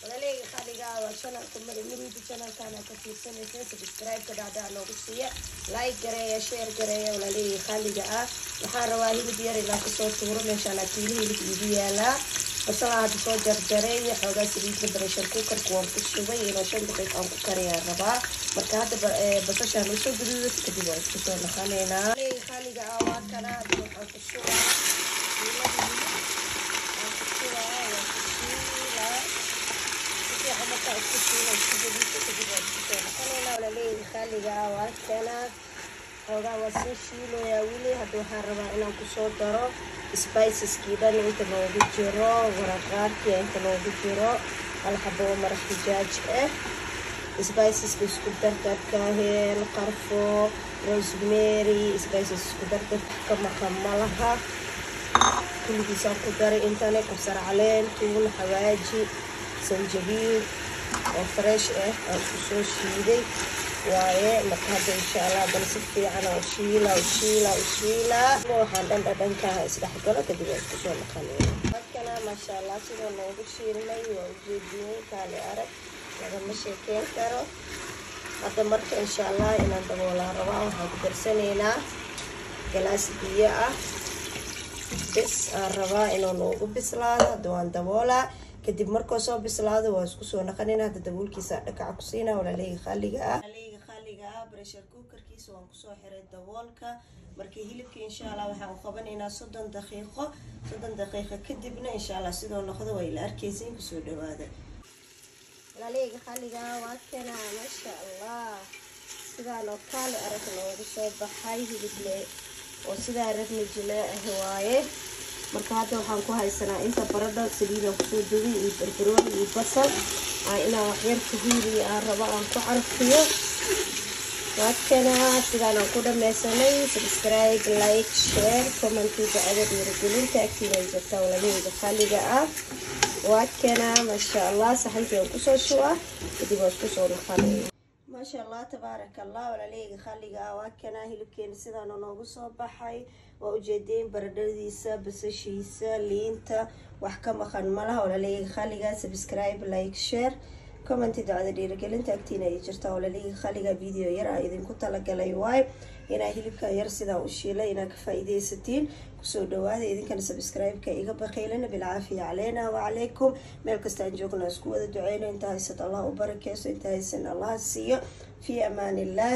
ولا ليه خليقة وشنا كمل مريد شنا كان كثير سنة سبسكرايب كده على نوبسية لايك قرية شير قرية ولا ليه خليقة وحارة واهي بديار إلا كسور تورو من شانكيني لكيديا لا بصراحة تصور جرجرية حوغا سبيت بريشر كوكر كوان كشوي إنو 5 دقيقة أو كوكرية الربا مركا هذا بصاشا نوصل قدودة كدبوا كسور نخانينا ليه خليقة عواد كنا دوحا كشوي ولا ليه خليقة عواد كنا حوغا وسيشيلو يا ويلي هدو حربا إنو كسور دارو سبايسز كده انت لو جيرو ورقاركي انت لو جيرو على حبه مرق دجاج سبايسز بسكوت كاهي القرفو روزماري سبايسز كدرت كما خملها كل دي سان كدري انتني كسر علين تون حواجي زنجبيل وفريش او كسو شيدي waaye marka hadda insha Allah bal si fiican oo shiila waxaan dhanka isdhexgalo kadib isku soo naqanay markana ma sha Allah sidoo loogu shiilay waa ujeediyay kale arag laga ma sheekeen karo hadda marka insha Allah inaan daboolaan rabaa waxaan ku darsaneynaa galaas biyo ah bis aan rabaa inuu noogu bislaado doon daboolaa kadib markoo soo bislaado waa isku soo naqanayna hadda daboolkiisa dhaqac ku siina wala leeyahay khaliga pressure cooker kiisa waan ku soo xiray daboolka markii hilibka insha Allah waxaan u qabanaynaa 30 daqiiqo kadibna insha Allah sidoo noqdo way la arkaysiin ku soo dhawaada wala leeyahay khaliga waa kana ma sha Allah sida loo kale arag loogu soo baxay hilible oo sida rabni jilaa waaye marka hadda waxaan ku haysanaa inta baradho saliida ku soo duubay iyo barbarooni iyo basal ina wax yar ku hiiliyo aan rabo aan ku carfiyo waakana sidaan ku dhamaysanay subscribe like share comment ducada dhiirigelinta agtiina jirta walaalihiga khaliga ah waakana ma sha Allah saxantii ku soo shuwa kadib waa isku soo naqanay ما شاء الله تبارك الله ولا ليه خليقة واكنا هلبكين سيدان ونوغو صباحي ووجدين بردديسا بسشيسا لينتا وحكا مخان مالها ولا ليه خليقة سبسكرايب لايك شير كومنتي دعا ديرقلنتا اكتينا يجرتا ولا ليه خليقة فيديو يرى إذن كنتا لقالي واي إنا هلبكا يرسيدا وشيلا إنا كفايدي ستين كسو دواد إذن كان سبسكرايب كايقا بخيلنا بالعافية علينا وعليكم ميلكستان جوغنا اسكوة دعينا انتهي ست الله وبركيسو انتهي سن الله السيو في أمان الله.